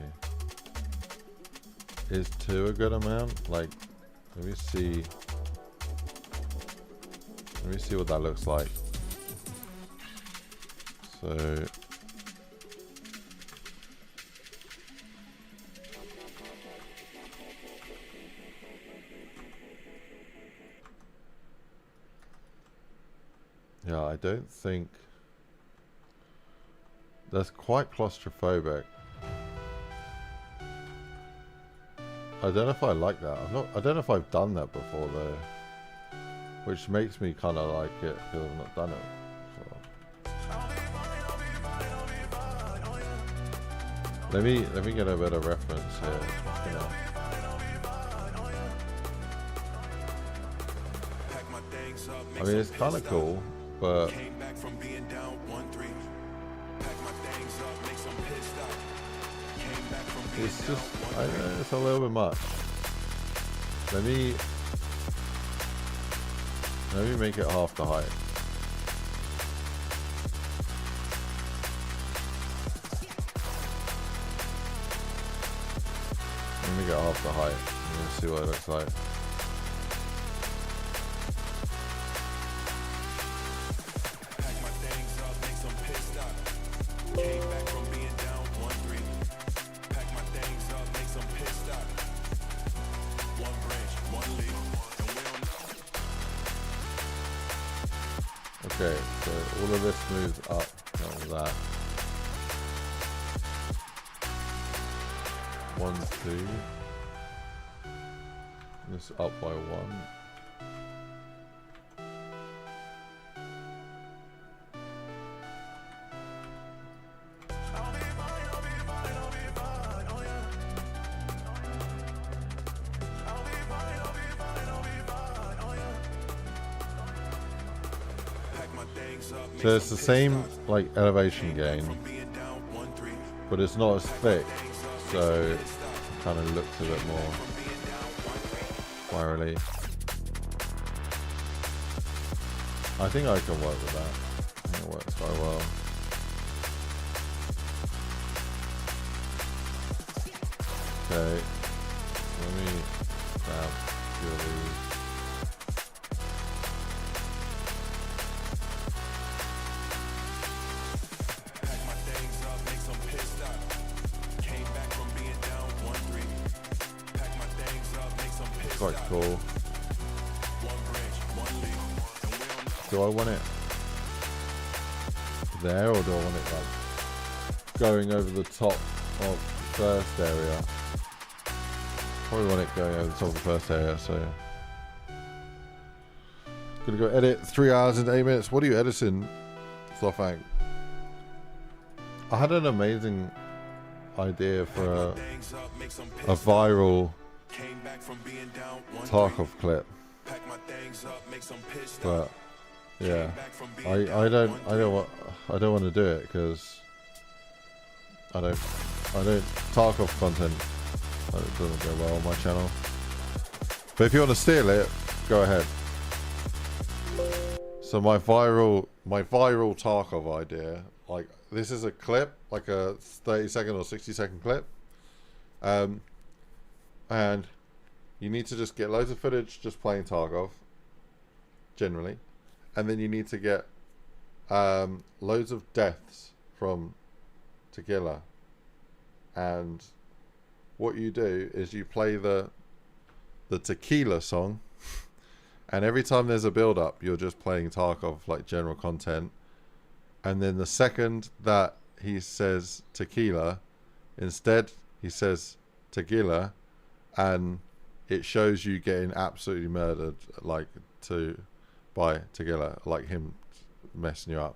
Is 2 a good amount? Like, let me see. Let me see what that looks like. So yeah, I don't think that's quite claustrophobic. I don't know if I like that. I don't know if I've done that before though, which makes me kind of like it because I've not done it. So. Let me get a better reference here. You know. I mean, it's kind of cool, but it's just, I don't know, it's a little bit much. Let me make it half the height. Let me get half the height. Let's see what it looks like. Okay, so all of this moves up, like that. 1, 2. This up by 1. So it's the same like elevation gain, but it's not as thick, so it kind of looks a bit more spirally. I think I can work with that. I think it works quite well. Okay, let me grab a few of these. Quite cool. Do I want it there, or do I want it like going over the top of the first area? Probably want it going over the top of the first area, so gonna go edit 3 hours and 8 minutes. What are you editing, Slofang? I had an amazing idea for a viral Tarkov clip, but yeah, I don't want to do it because I don't Tarkov content doesn't go well on my channel. But if you want to steal it, go ahead. So my viral Tarkov idea, like this is a clip, like a 30-second or 60-second clip, and you need to just get loads of footage just playing Tarkov, generally. And then you need to get loads of deaths from Tequila. And what you do is you play the Tequila song. And every time there's a build-up, you're just playing Tarkov, like general content. And then the second that he says Tequila, instead he says Tequila, and it shows you getting absolutely murdered, like by Tequila, like him messing you up.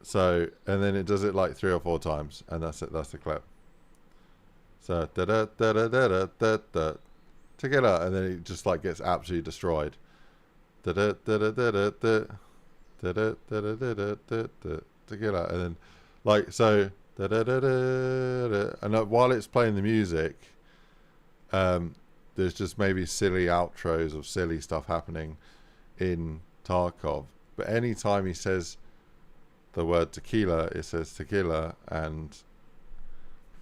So, and then it does it like 3 or 4 times, and that's it. That's the clip. So da da da da da da da Tequila, and then it just like gets absolutely destroyed. Da da da da da da da da da da da da da Tequila, and then like so da da da da, and while it's playing the music. There's just maybe silly outros of silly stuff happening in Tarkov, but anytime he says the word tequila, it says tequila, and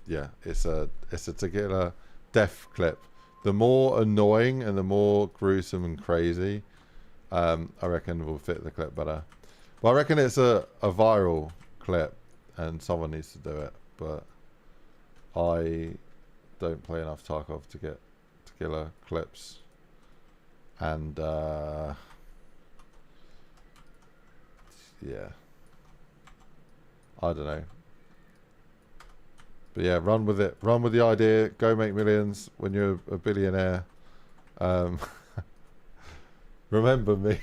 yeah, it's a tequila death clip. The more annoying and the more gruesome and crazy I reckon will fit the clip better. But I reckon it's a viral clip and someone needs to do it. But I don't play enough Tarkov to get killer clips. And yeah, I don't know. But yeah, run with it. Run with the idea. Go make millions when you're a billionaire. Remember me.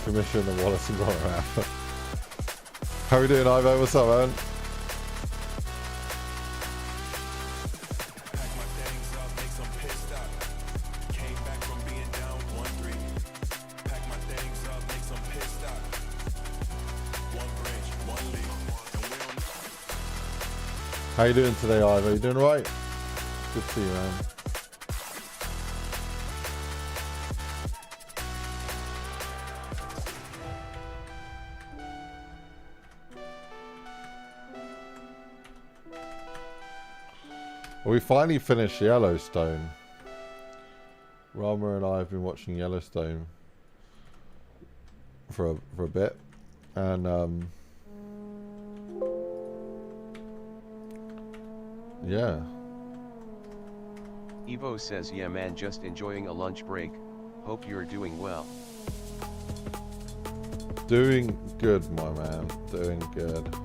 Commission and Wallace and Rotter. How we doing, Ivo? What's up, man? How you doing today, Ivo? You doing alright? Good to see you, man. Well, we finally finished Yellowstone. Rama and I have been watching Yellowstone for a bit, and yeah. Evo says, yeah man, just enjoying a lunch break. Hope you're doing well. Doing good, my man. Doing good.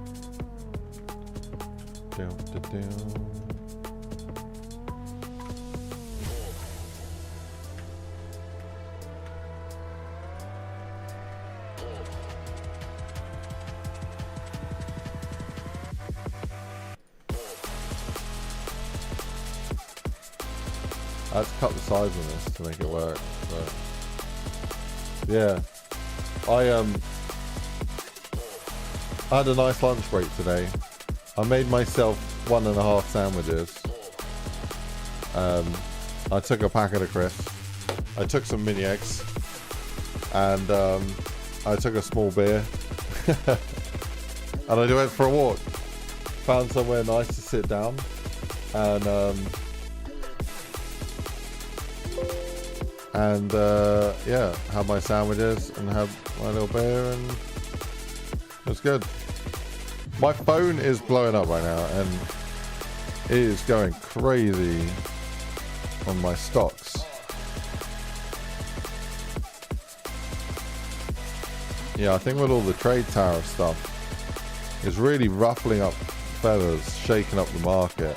I had to cut the size of this to make it work, but yeah, I had a nice lunch break today. I made myself 1.5 sandwiches. I took a packet of crisps. I took some mini eggs, and I took a small beer, and I went for a walk. Found somewhere nice to sit down, and yeah, had my sandwiches and had my little beer, and it was good. My phone is blowing up right now, and it is going crazy on my stocks. Yeah, I think with all the trade tariff stuff, it's really ruffling up feathers, shaking up the market.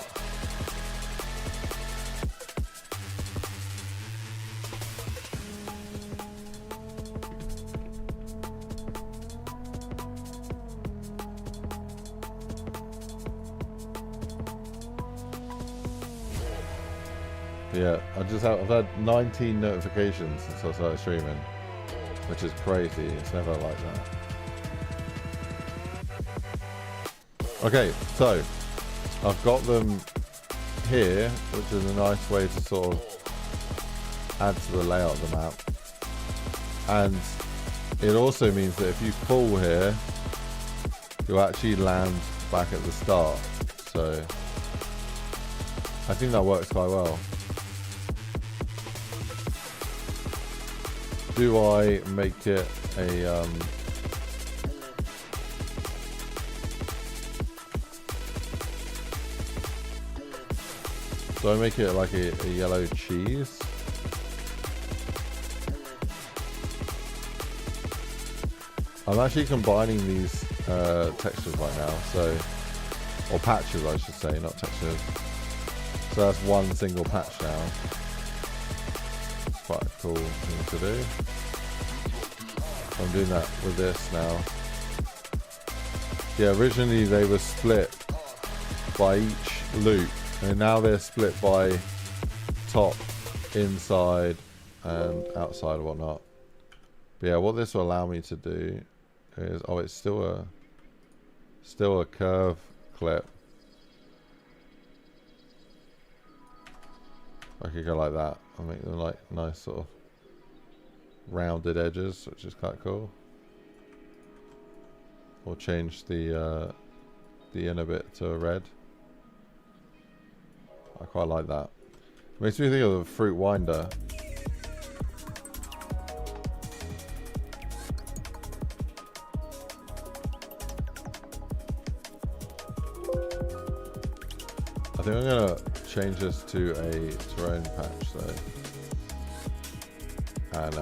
Yeah, I've had 19 notifications since I started streaming, which is crazy. It's never like that. Okay, so I've got them here, which is a nice way to sort of add to the layout of the map. And it also means that if you fall here, you'll actually land back at the start. So I think that works quite well. Do I make it a do I make it like a yellow cheese? I'm actually combining these textures right now, so, or patches I should say, not textures. So that's one single patch now. Quite a cool thing to do. I'm doing that with this now. Yeah, originally they were split by each loop, and now they're split by top, inside, and outside and whatnot. But yeah, what this will allow me to do is, oh, it's still a curve clip. I could go like that. I'll make them like nice sort of rounded edges, which is quite cool. Or change the inner bit to a red. I quite like that. Makes me think of the fruit winder. I think I'm gonna change this to a terrain patch though. And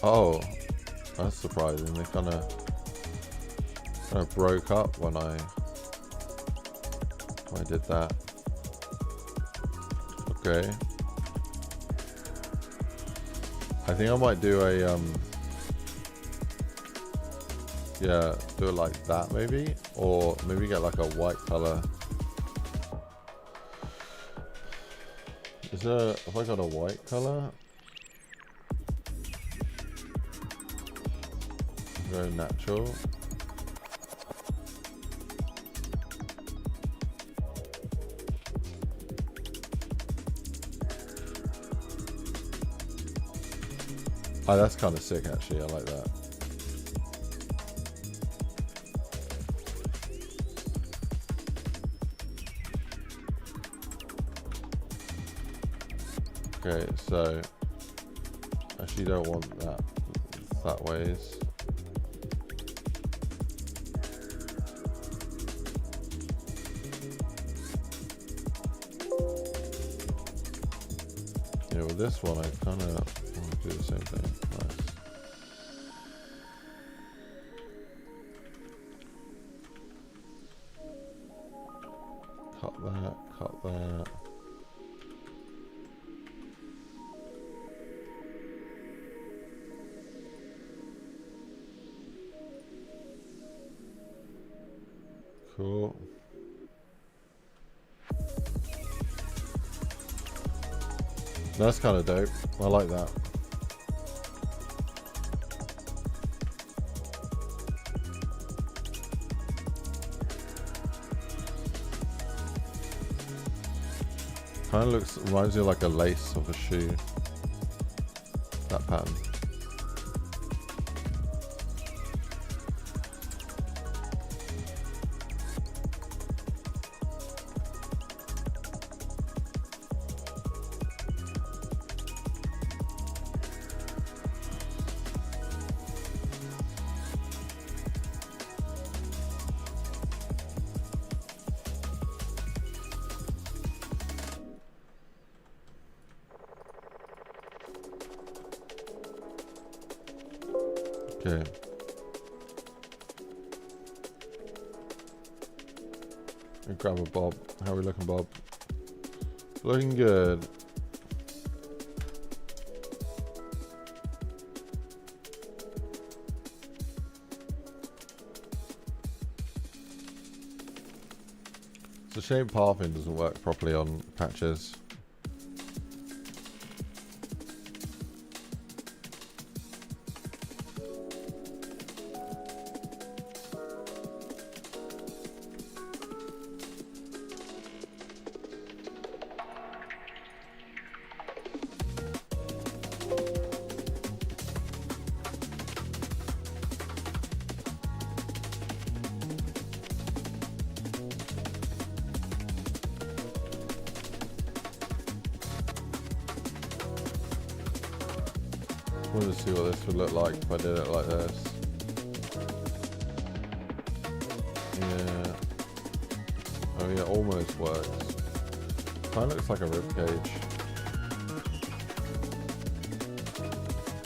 oh, that's surprising. They kind of broke up when I did that. Okay. I think I might do a yeah, do it like that maybe, or maybe get like a white color. Is there? Have I got a white color? Very natural. Oh, that's kind of sick actually. I like that. Okay, so actually don't want that ways. Yeah, with this one I kind of want to do the same thing. Nice. Cut that, cut that. Cool. That's kind of dope. I like that. Kind of reminds me of like a lace of a shoe. That pattern. Okay. And grab a bob. How are we looking, Bob? Looking good. It's a shame pathing doesn't work properly on patches. I wanted to see what this would look like if I did it like this. Yeah. Oh yeah, almost works. Kind of looks like a ribcage.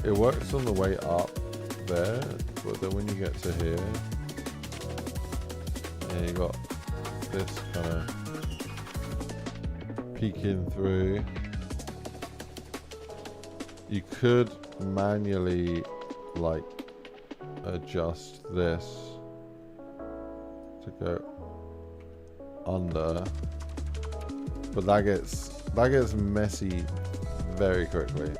It works on the way up there, but then when you get to here, yeah, you got this kind of peeking through. You could manually like adjust this to go under, but that gets messy very quickly.